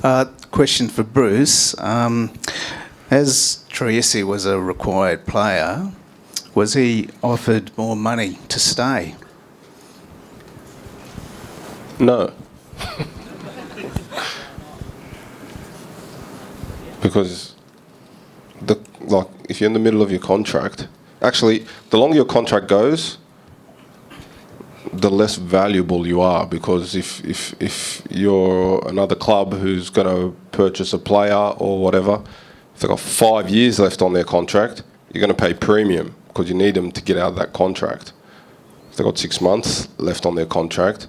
Question for Bruce. As Triesi was a required player, was he offered more money to stay? No. Because if you're in the middle of your contract, actually, the longer your contract goes, the less valuable you are, because if you're another club who's going to purchase a player or whatever, if they've got 5 years left on their contract, you're going to pay premium because you need them to get out of that contract. If they've got 6 months left on their contract,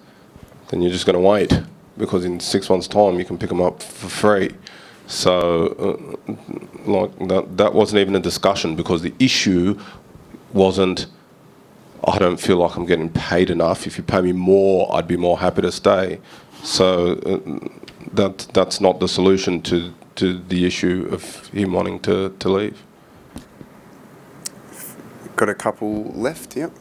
then you're just going to wait, because in 6 months' time you can pick them up for free. So that wasn't even a discussion, because the issue wasn't, I don't feel like I'm getting paid enough. If you pay me more, I'd be more happy to stay. So that's not the solution to the issue of him wanting to leave. Got a couple left, yep.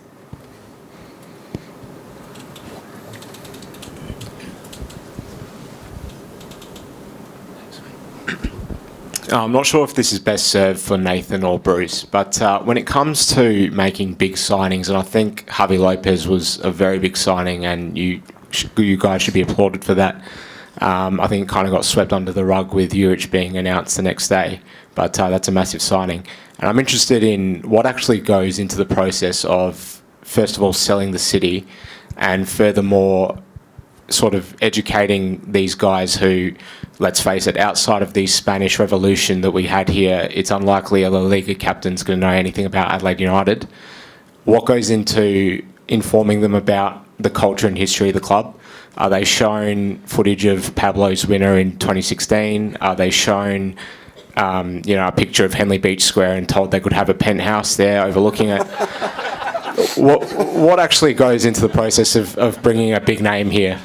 I'm not sure if this is best served for Nathan or Bruce, but when it comes to making big signings, and I think Javi Lopez was a very big signing, and you guys should be applauded for that. I think it kind of got swept under the rug with Juric being announced the next day, but that's a massive signing. And I'm interested in what actually goes into the process of, first of all, selling the city, and furthermore, sort of educating these guys who, let's face it, outside of the Spanish Revolution that we had here, it's unlikely a La Liga captain's going to know anything about Adelaide United. What goes into informing them about the culture and history of the club? Are they shown footage of Pablo's winner in 2016? Are they shown, a picture of Henley Beach Square and told they could have a penthouse there overlooking it? What actually goes into the process of bringing a big name here?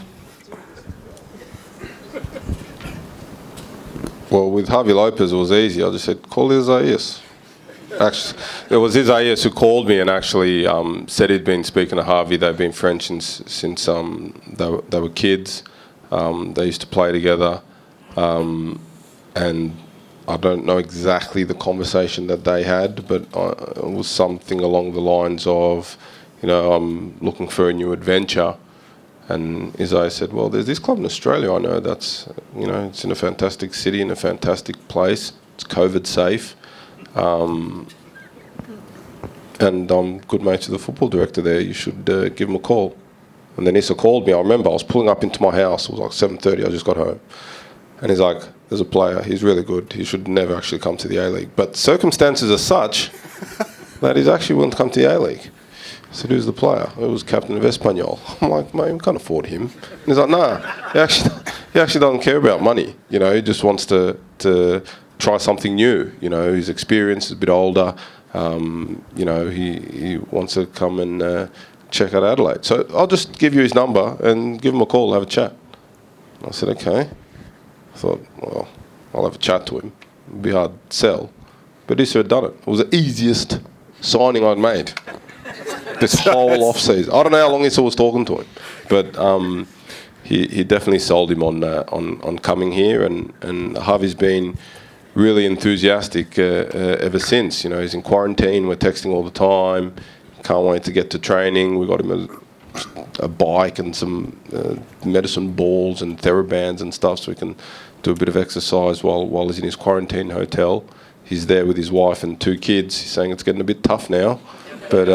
Well, with Javi Lopez, it was easy. I just said, call Isaias. Actually, it was Isaias who called me and actually said he'd been speaking to Javi. They've been friends since they were kids. They used to play together. And I don't know exactly the conversation that they had, but it was something along the lines of, I'm looking for a new adventure. And Isaiah said, well, there's this club in Australia I know that's, it's in a fantastic city, in a fantastic place. It's COVID safe. And I'm good mates with the football director there. You should give him a call. And then Issa called me. I remember I was pulling up into my house. It was like 7:30. I just got home. And he's like, there's a player. He's really good. He should never actually come to the A-League. But circumstances are such that he's actually willing to come to the A-League. I said, who's the player? It was captain of Espanyol. I'm like, mate, we can't afford him. And he's like, nah, he actually doesn't care about money. He just wants to try something new. His experience is a bit older. He wants to come and check out Adelaide. So I'll just give you his number and give him a call and have a chat. I said, okay. I thought, well, I'll have a chat to him. It'd be hard to sell. But Issa had done it. It was the easiest signing I'd made this whole off-season. I don't know how long Issa was talking to him, but he definitely sold him on coming here, and Javi's been really enthusiastic ever since. He's in quarantine. We're texting all the time. Can't wait to get to training. We got him a bike and some medicine balls and TheraBands and stuff, so we can do a bit of exercise while he's in his quarantine hotel. He's there with his wife and 2 kids. He's saying it's getting a bit tough now, but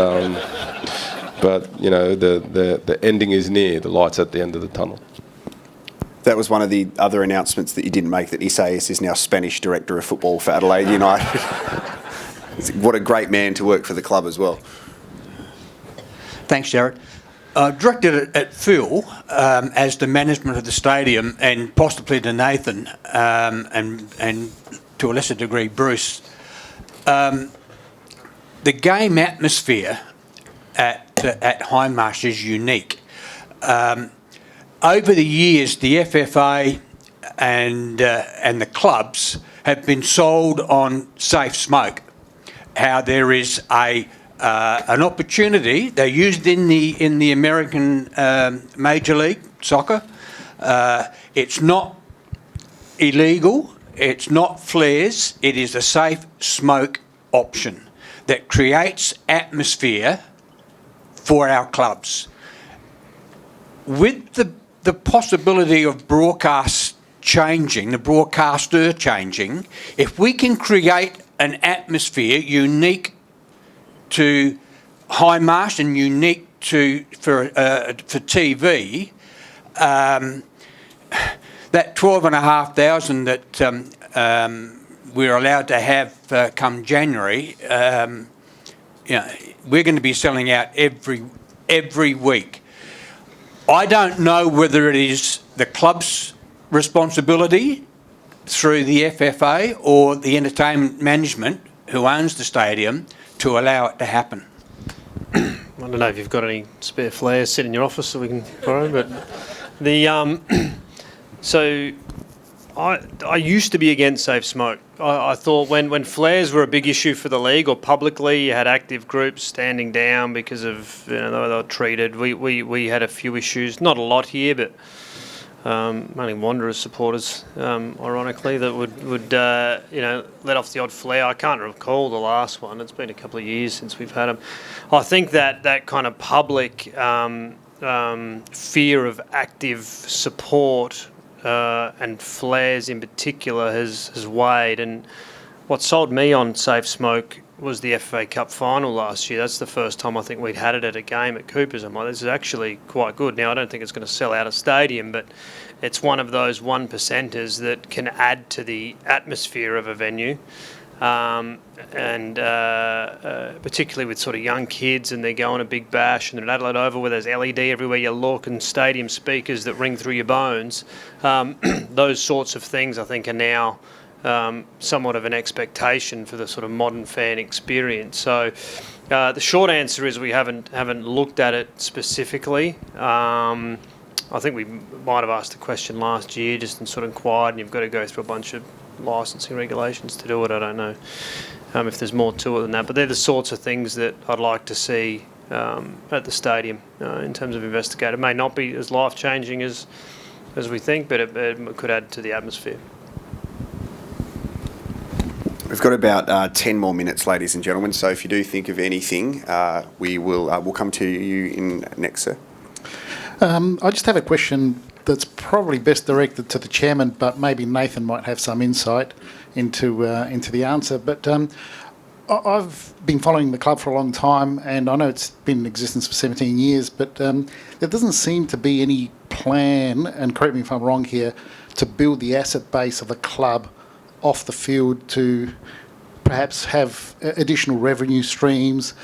the ending is near. The light's at the end of the tunnel. That was one of the other announcements that you didn't make, that Isaias is now Spanish Director of Football for Adelaide United. What a great man to work for the club as well. Thanks, Jared. Directed at Phil as the management of the stadium, and possibly to Nathan, and to a lesser degree Bruce. The game atmosphere at Hindmarsh is unique. Over the years, the FFA and the clubs have been sold on safe smoke. How there is an opportunity. They're used in the American Major League Soccer. It's not illegal. It's not flares. It is a safe smoke option that creates atmosphere for our clubs. With the possibility of broadcast changing, the broadcaster changing, if we can create an atmosphere unique to Hindmarsh and unique for TV, that 12,500 that we're allowed to have come January, we're going to be selling out every week. I don't know whether it is the club's responsibility through the FFA or the entertainment management who owns the stadium to allow it to happen. I don't know if you've got any spare flares sit in your office so we can borrow, but so I used to be against safe smoke. I thought when flares were a big issue for the league or publicly, you had active groups standing down because of they were treated. We had a few issues, not a lot here, but mainly Wanderers supporters, ironically, that would let off the odd flare. I can't recall the last one. It's been a couple of years since we've had them. I think that kind of public fear of active support and flares in particular has weighed. And what sold me on safe smoke was the FA Cup final last year. That's the first time I think we'd had it at a game at Coopers. I'm like, this is actually quite good. Now, I don't think it's going to sell out a stadium, but it's one of those 1%ers that can add to the atmosphere of a venue. Particularly with sort of young kids and they're going a big bash and at Adelaide Oval where there's LED everywhere you look and stadium speakers that ring through your bones. Those sorts of things I think are now somewhat of an expectation for the sort of modern fan experience. So the short answer is we haven't looked at it specifically. I think we might have asked the question last year just and sort of inquired, and you've got to go through a bunch of licensing regulations to do it. I don't know if there's more to it than that, but they're the sorts of things that I'd like to see at the stadium in terms of investigate. It may not be as life-changing as we think, but it could add to the atmosphere. We've got about 10 more minutes, ladies and gentlemen, so if you do think of anything, we'll come to you in next, sir. I just have a question that's probably best directed to the chairman, but maybe Nathan might have some insight into the answer. But I've been following the club for a long time, and I know it's been in existence for 17 years, but there doesn't seem to be any plan, and correct me if I'm wrong here, to build the asset base of the club off the field to perhaps have additional revenue streams,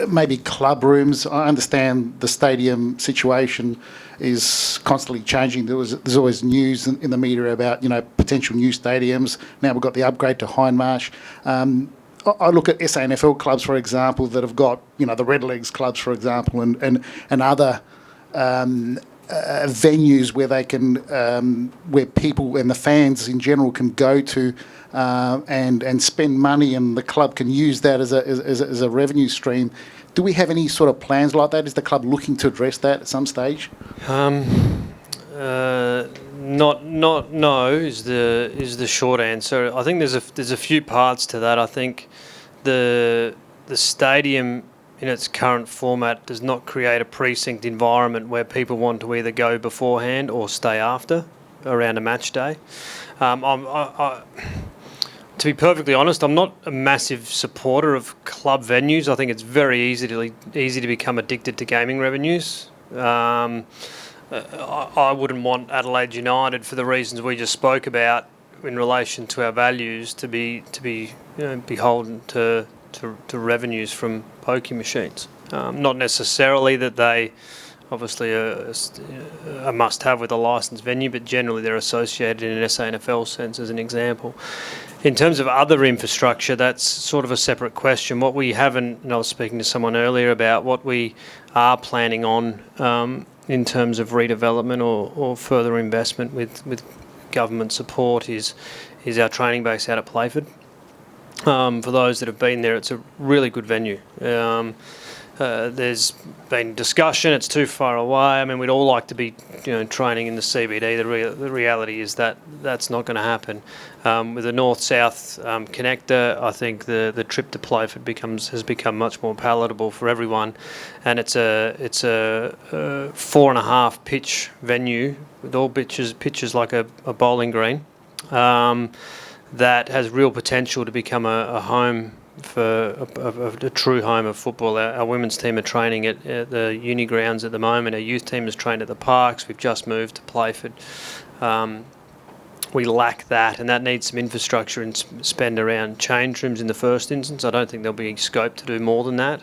maybe club rooms. I understand the stadium situation is constantly changing. There's always news in the media about potential new stadiums. Now we've got the upgrade to Hindmarsh. I look at SANFL clubs, for example, that have got the Redlegs clubs, for example, and other venues where they can where people and the fans in general can go to and spend money, and the club can use that as a revenue stream. Do we have any sort of plans like that? Is the club looking to address that at some stage? Not no is the short answer. I think there's a few parts to that. I think the stadium in its current format does not create a precinct environment where people want to either go beforehand or stay after around a match day. To be perfectly honest, I'm not a massive supporter of club venues. I think it's very easy to become addicted to gaming revenues. I wouldn't want Adelaide United, for the reasons we just spoke about in relation to our values, to be beholden to revenues from pokie machines. Not necessarily that they obviously are a must-have with a licensed venue, but generally they're associated in an SANFL sense, as an example. In terms of other infrastructure, that's sort of a separate question. What we haven't, and I was speaking to someone earlier about what we are planning on in terms of redevelopment or further investment with government support is our training base out at Playford. For those that have been there, it's a really good venue. There's been discussion. It's too far away. I mean, we'd all like to be, training in the CBD. The reality is that that's not going to happen. With the north-south connector, I think the trip to Playford has become much more palatable for everyone, and it's a 4.5 pitch venue with all pitches like a bowling green, that has real potential to become a home for a true home of football. Our women's team are training at the uni grounds at the moment. Our youth team is trained at the parks. We've just moved to Playford. We lack that, and that needs some infrastructure and spend around change rooms in the first instance. I don't think there'll be scope to do more than that,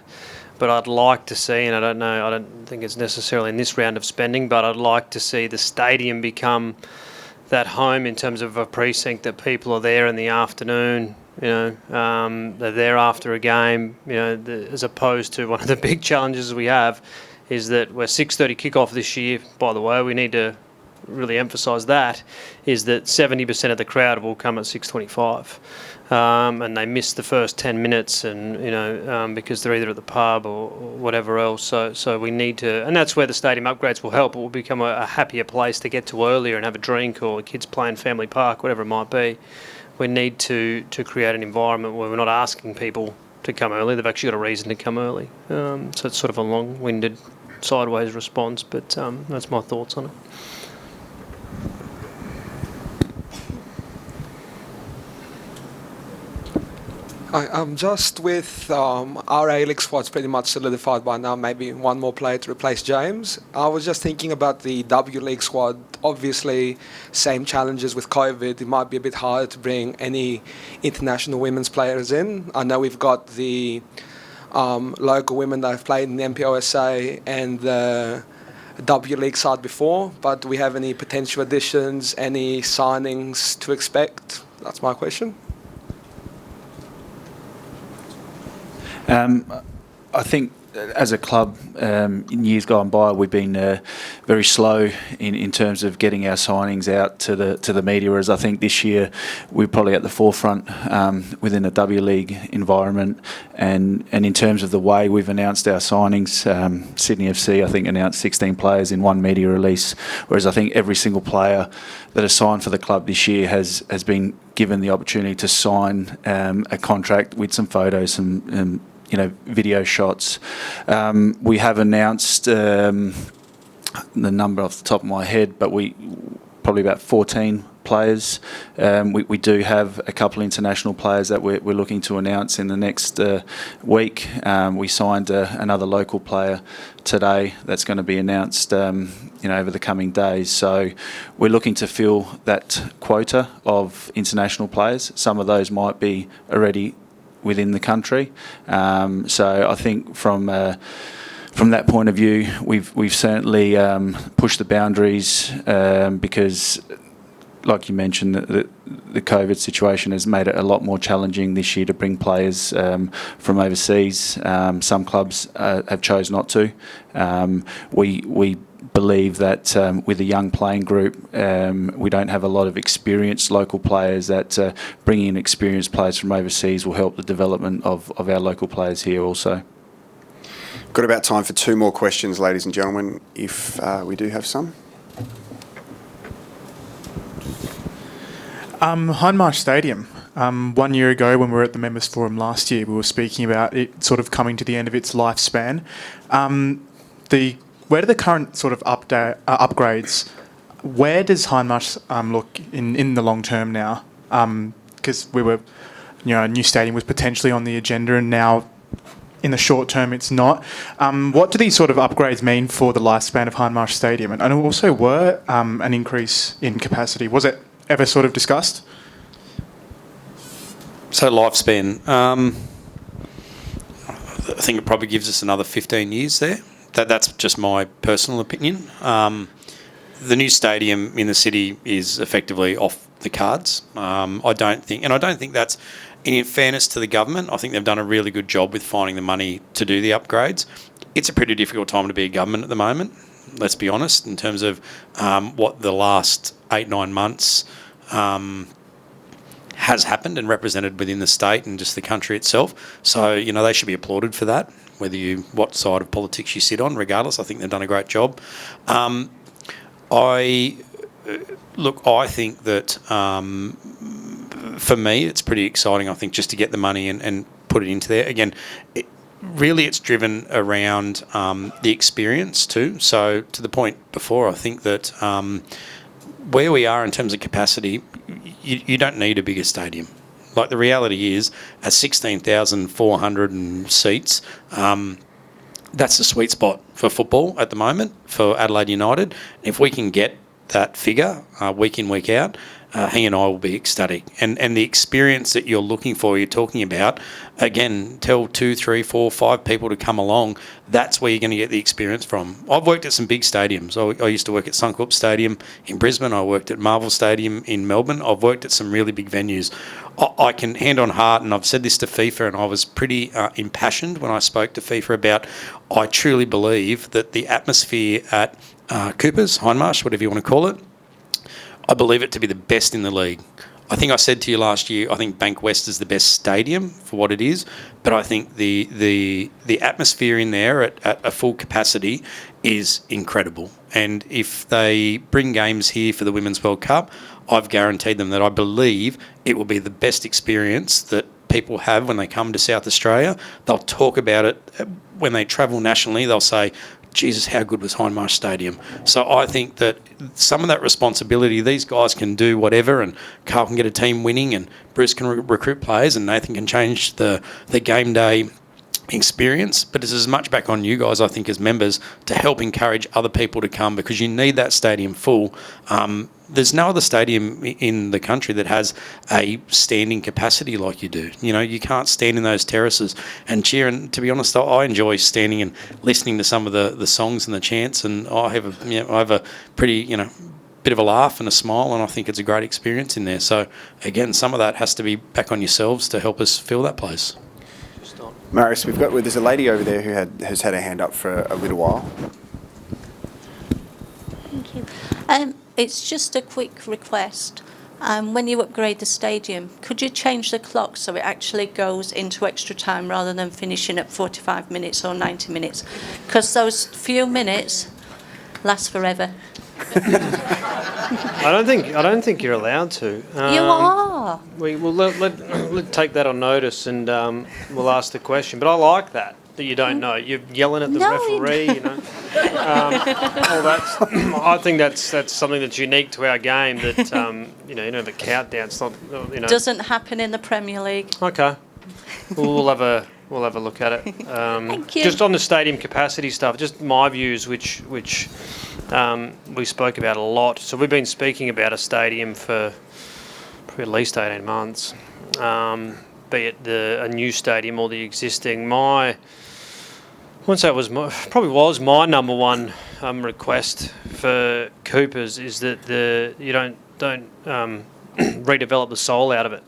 but I'd like to see, and I don't think it's necessarily in this round of spending, but I'd like to see the stadium become that home in terms of a precinct that people are there in the afternoon. They're there after a game. As opposed to one of the big challenges we have is that we're 6:30 kickoff this year. By the way, we need to really emphasise that, is that 70% of the crowd will come at 6:25, and they miss the first 10 minutes, and because they're either at the pub or whatever else. So we need to, and that's where the stadium upgrades will help. It will become a happier place to get to earlier and have a drink, or kids play in Family Park, whatever it might be. We need to create an environment where we're not asking people to come early. They've actually got a reason to come early. So it's sort of a long-winded, sideways response, but that's my thoughts on it. I'm just with our A-League squad's pretty much solidified by now, maybe one more player to replace James. I was just thinking about the W-League squad. Obviously, same challenges with COVID. It might be a bit harder to bring any international women's players in. I know we've got the local women that have played in the NPOSA and the W-League side before, but do we have any potential additions, any signings to expect? That's my question. I think as a club, in years gone by, we've been very slow in terms of getting our signings out to the media, whereas I think this year we're probably at the forefront within the W League environment, and in terms of the way we've announced our signings. Sydney FC, I think, announced 16 players in one media release, whereas I think every single player that has signed for the club this year has been given the opportunity to sign a contract with some photos, some video shots. We have announced the number off the top of my head, but we probably about 14 players. We do have a couple of international players that we're looking to announce in the next week. We signed another local player today that's going to be announced over the coming days. So we're looking to fill that quota of international players. Some of those might be already within the country. So I think from that point of view, we've certainly pushed the boundaries because, like you mentioned, the COVID situation has made it a lot more challenging this year to bring players from overseas. Some clubs have chose not to. We believe that with a young playing group, we don't have a lot of experienced local players, that bringing in experienced players from overseas will help the development of our local players here also. Got about time for two more questions, ladies and gentlemen, if we do have some. Hindmarsh Stadium. 1 year ago, when we were at the Members Forum last year, we were speaking about it sort of coming to the end of its lifespan. Where do the current sort of upgrades, where does Hindmarsh look in the long term now? Because we were, a new stadium was potentially on the agenda, and now in the short term it's not. What do these sort of upgrades mean for the lifespan of Hindmarsh Stadium? And also, were an increase in capacity, was it ever sort of discussed? So lifespan, I think it probably gives us another 15 years there. That's just my personal opinion. The new stadium in the city is effectively off the cards. I don't think that's, in fairness to the government, I think they've done a really good job with finding the money to do the upgrades. It's a pretty difficult time to be a government at the moment, let's be honest, in terms of what the last 8-9 months has happened and represented within the state and just the country itself. So, they should be applauded for that. what side of politics you sit on. Regardless, I think they've done a great job. I think that for me, it's pretty exciting. I think just to get the money and put it into there again. It's driven around the experience too. So to the point before, I think that where we are in terms of capacity, you don't need a bigger stadium. Like the reality is, at 16,400 seats, that's the sweet spot for football at the moment for Adelaide United. If we can get that figure week in, week out, he and I will be ecstatic. And the experience that you're looking for, you're talking about, again, tell 2, 3, 4, 5 people to come along. That's where you're going to get the experience from. I've worked at some big stadiums. I used to work at Suncorp Stadium in Brisbane. I worked at Marvel Stadium in Melbourne. I've worked at some really big venues. I can hand on heart, and I've said this to FIFA, and I was pretty impassioned when I spoke to FIFA about, I truly believe that the atmosphere at Coopers, Hindmarsh, whatever you want to call it, I believe it to be the best in the league. I think I said to you last year, I think Bankwest is the best stadium for what it is, but I think the atmosphere in there at a full capacity is incredible. And if they bring games here for the Women's World Cup, I've guaranteed them that I believe it will be the best experience that people have when they come to South Australia. They'll talk about it when they travel nationally. They'll say, Jesus, how good was Hindmarsh Stadium? So I think that some of that responsibility, these guys can do whatever, and Carl can get a team winning, and Bruce can recruit players, and Nathan can change the game day experience. But it's as much back on you guys, I think, as members, to help encourage other people to come, because you need that stadium full. There's no other stadium in the country that has a standing capacity like you do. You know, you can't stand in those terraces and cheer. And to be honest, I enjoy standing and listening to some of the songs and the chants. And I have a pretty, bit of a laugh and a smile, and I think it's a great experience in there. So again, some of that has to be back on yourselves to help us fill that place. Marius, there's a lady over there who has had her hand up for a little while. Thank you. It's just a quick request. When you upgrade the stadium, could you change the clock so it actually goes into extra time rather than finishing at 45 minutes or 90 minutes? Because those few minutes last forever. I don't think you're allowed to. You are. Let's take that on notice, and we'll ask the question. But I like that you don't know. You're yelling at the referee, all that. I think that's something that's unique to our game. That you don't have a countdown. It's not. Doesn't happen in the Premier League. Okay. We'll have a look at it. Thank you. Just on the stadium capacity stuff, just my views, which we spoke about a lot. So we've been speaking about a stadium for probably at least 18 months, be it a new stadium or the existing. I wouldn't say it was probably my number one request for Coopers is that you don't redevelop the soul out of it.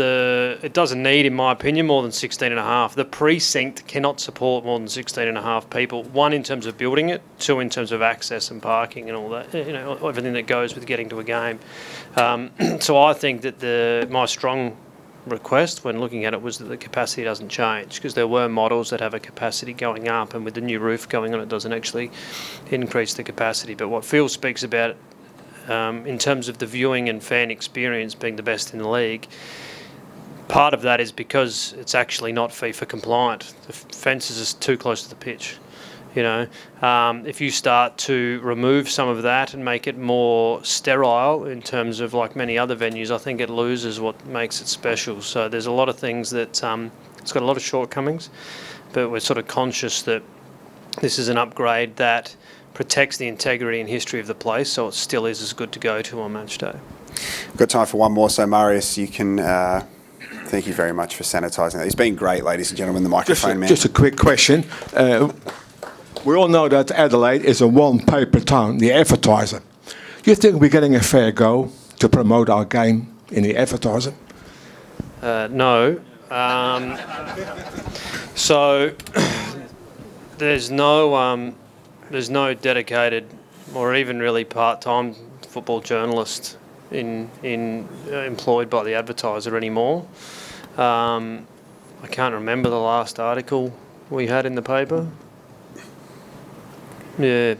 It doesn't need, in my opinion, more than 16.5. The precinct cannot support more than 16.5 people. One, in terms of building it. Two, in terms of access and parking and all that. Everything that goes with getting to a game. So I think that my strong request when looking at it was that the capacity doesn't change, because there were models that have a capacity going up, and with the new roof going on, it doesn't actually increase the capacity. But what Phil speaks about in terms of the viewing and fan experience being the best in the league, part of that is because it's actually not FIFA compliant. The fences are too close to the pitch. If you start to remove some of that and make it more sterile in terms of like many other venues, I think it loses what makes it special. So there's a lot of things that it's got a lot of shortcomings, but we're sort of conscious that this is an upgrade that protects the integrity and history of the place, so it still is as good to go to on match day. We've got time for one more, so Marius, you can... Thank you very much for sanitising that. It's been great, ladies and gentlemen, the microphone man. Just a quick question. We all know that Adelaide is a one-paper town, the advertiser. Do you think we're getting a fair go to promote our game in the advertiser? No. So there's no dedicated or even really part-time football journalist employed by the advertiser anymore. I can't remember the last article we had in the paper. Yeah.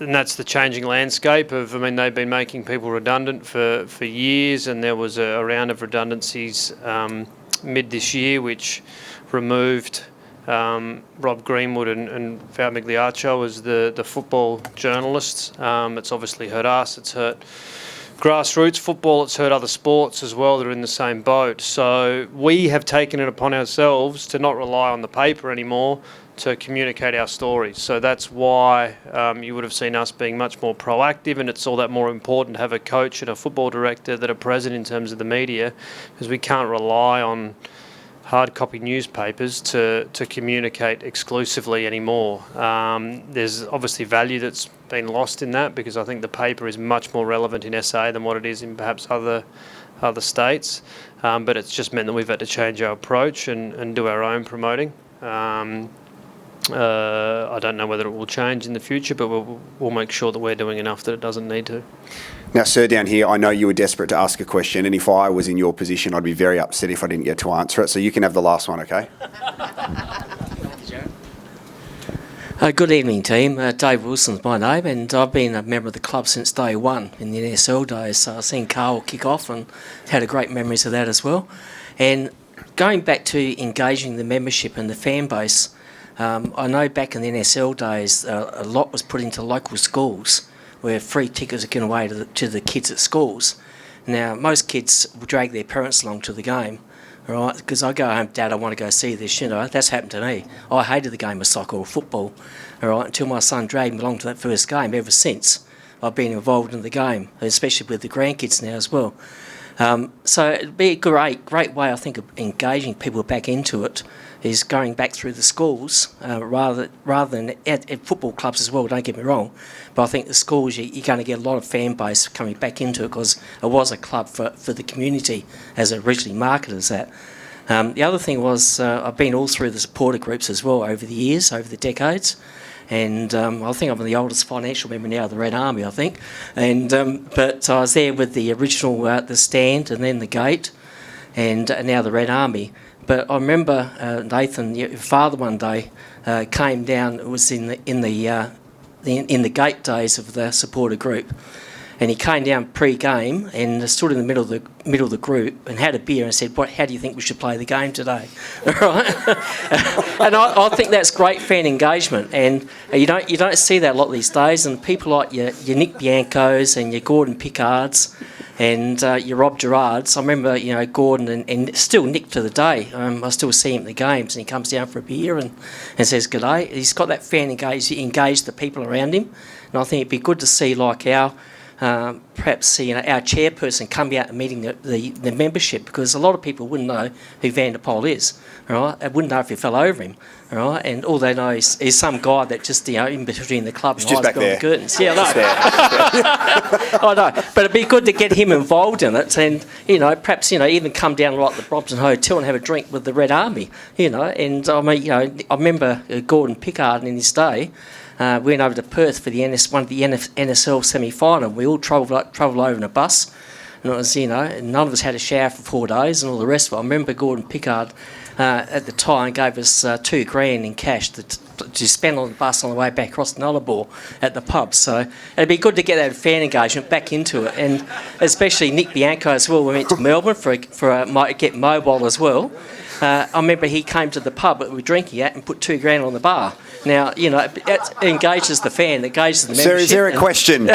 And that's the changing landscape of, I mean, they've been making people redundant for years, and there was a round of redundancies mid this year which removed Rob Greenwood and Val Migliaccio as the football journalists. It's obviously hurt us, it's hurt grassroots football, it's hurt other sports as well that are in the same boat. So we have taken it upon ourselves to not rely on the paper anymore to communicate our stories. So that's why you would have seen us being much more proactive, and it's all that more important to have a coach and a football director that are present in terms of the media, because we can't rely on hard copy newspapers to communicate exclusively anymore. There's obviously value that's been lost in that, because I think the paper is much more relevant in SA than what it is in perhaps other states. But it's just meant that we've had to change our approach and do our own promoting. I don't know whether it will change in the future, but we'll make sure that we're doing enough that it doesn't need to. Now, sir, down here, I know you were desperate to ask a question, and if I was in your position, I'd be very upset if I didn't get to answer it. So you can have the last one, okay? Good evening, team. Dave Wilson's my name, and I've been a member of the club since day one in the NSL days. So I've seen Carl kick off and had a great memories of that as well. And going back to engaging the membership and the fan base, I know back in the NSL days, a lot was put into local schools where free tickets are given away to the kids at schools. Now, most kids will drag their parents along to the game, all right? Because I go home, Dad, I want to go see this, you know. That's happened to me. I hated the game of soccer or football, all right, until my son dragged me along to that first game. Ever since, I've been involved in the game, especially with the grandkids now as well. So it'd be a great way, I think, of engaging people back into it, is going back through the schools rather than at football clubs as well, don't get me wrong. But I think the schools, you're going to get a lot of fan base coming back into it, because it was a club for the community as it originally marketed as that. The other thing was I've been all through the supporter groups as well over the years, over the decades. And I think I'm the oldest financial member now of the Red Army, I think. And but I was there with the original, the stand and then the gate, and now the Red Army. But I remember Nathan, your father, one day came down. It was in the gate days of the supporter group, and he came down pre-game and stood in the middle of the group and had a beer and said, how do you think we should play the game today?" Right? And I think that's great fan engagement, and you don't see that a lot these days. And people like your Nick Biancos and your Gordon Pickards and your Rob Gerards. I remember, Gordon and still Nick to the day. I still see him at the games, and he comes down for a beer and says "G'day." He's got that fan engaged the people around him, and I think it'd be good to see like our perhaps our chairperson come out and meeting the membership, because a lot of people wouldn't know who Van der Pol is, right? They wouldn't know if he fell over him, right? And all they know is some guy that just in between the club and just back there. The curtains. Yeah, I know. But it'd be good to get him involved in it, and perhaps even come down like the Brobson Hotel and have a drink with the Red Army, And I mean, I remember Gordon Pickard in his day. Went over to Perth for one of the NSL semi-final. We all travelled over in a bus, and it was none of us had a shower for 4 days and all the rest of it. I remember Gordon Pickard at the time gave us $2,000 in cash to spend on the bus on the way back across the Nullarbor at the pub. So it'd be good to get that fan engagement back into it, and especially Nick Bianco as well. We went to Melbourne for get mobile as well. I remember he came to the pub that we were drinking at and put $2,000 on the bar. Now, it engages the fan, it engages the membership. Sir, is there a question? So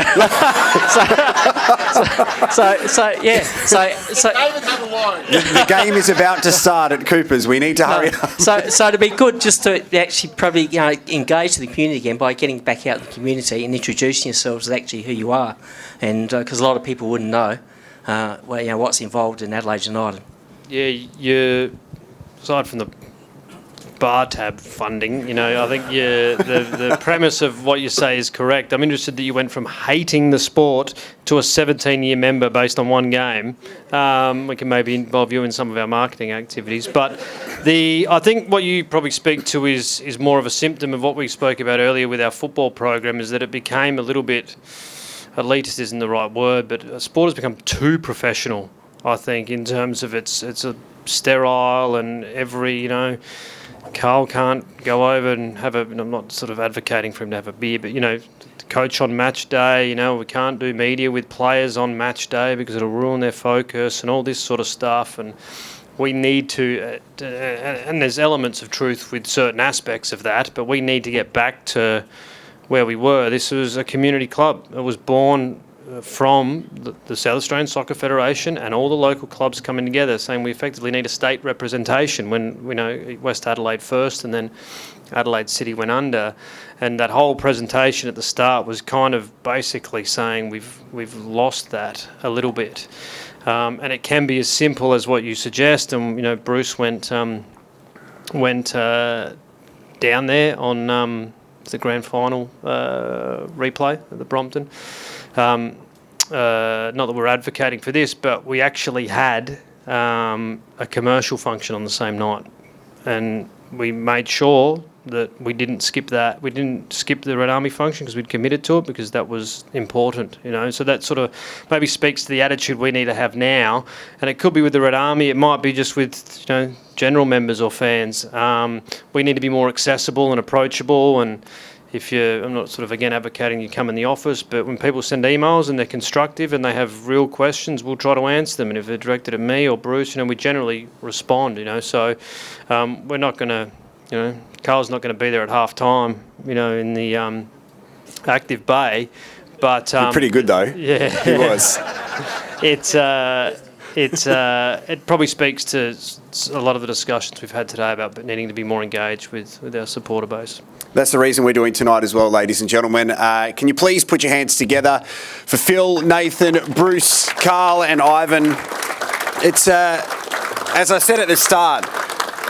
David had a line. The game is about to start at Cooper's. We need to hurry up. So it'd be good just to actually probably engage the community again by getting back out in the community and introducing yourselves as actually who you are, and because a lot of people wouldn't know, what's involved in Adelaide United. Yeah, aside from the bar tab funding, I think the premise of what you say is correct. I'm interested that you went from hating the sport to a 17-year member based on one game. We can maybe involve you in some of our marketing activities, but I think what you probably speak to is more of a symptom of what we spoke about earlier with our football program, is that it became a little bit, elitist isn't the right word, but sport has become too professional, I think, in terms of its sterile and Carl can't go over and have and I'm not sort of advocating for him to have a beer, but, coach on match day, we can't do media with players on match day because it'll ruin their focus and all this sort of stuff. And we need to, and there's elements of truth with certain aspects of that, but we need to get back to where we were. This was a community club. It was born from the South Australian Soccer Federation and all the local clubs coming together, saying we effectively need a state representation when we know West Adelaide first and then Adelaide City went under. And that whole presentation at the start was kind of basically saying we've lost that a little bit. And it can be as simple as what you suggest. And, Bruce went down there on the grand final replay at the Brompton. Not that we're advocating for this, but we actually had a commercial function on the same night, and we made sure that we didn't skip that. We didn't skip the Red Army function because we'd committed to it because that was important, So that sort of maybe speaks to the attitude we need to have now, and it could be with the Red Army. It might be just with general members or fans. We need to be more accessible and approachable. And I'm not sort of again advocating you come in the office, but when people send emails and they're constructive and they have real questions, we'll try to answer them. And if they're directed at me or Bruce, we generally respond. So we're not going to. Carl's not going to be there at half time, in the active bay, but pretty good though. Yeah, he was. It probably speaks to a lot of the discussions we've had today about needing to be more engaged with our supporter base. That's the reason we're doing tonight as well, ladies and gentlemen. Can you please put your hands together for Phil, Nathan, Bruce, Carl, and Ivan? It's as I said at the start.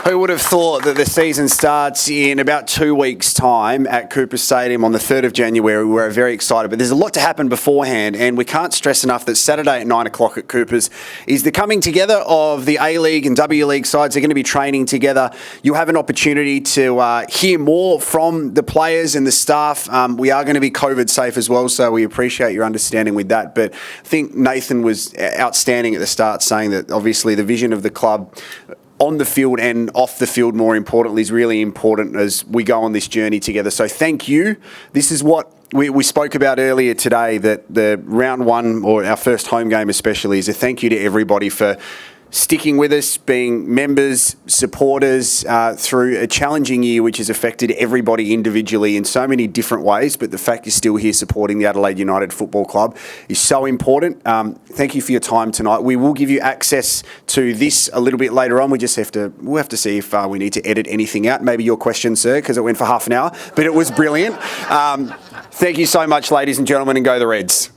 Who would have thought that the season starts in about 2 weeks' time at Cooper Stadium on the 3rd of January? We're very excited, but there's a lot to happen beforehand, and we can't stress enough that Saturday at 9 o'clock at Cooper's is the coming together of the A-League and W-League sides. They're going to be training together. You'll have an opportunity to hear more from the players and the staff. We are going to be COVID safe as well, so we appreciate your understanding with that. But I think Nathan was outstanding at the start, saying that obviously the vision of the club on the field and off the field, more importantly, is really important as we go on this journey together. So thank you. This is what we spoke about earlier today, that the round one, or our first home game especially, is a thank you to everybody for sticking with us, being members, supporters through a challenging year which has affected everybody individually in so many different ways, but the fact you're still here supporting the Adelaide United Football Club is so important. Thank you for your time tonight. We will give you access to this a little bit later on. We'll have to see if we need to edit anything out. Maybe your question, sir, because it went for half an hour, but it was brilliant. Thank you so much, ladies and gentlemen, and go the Reds.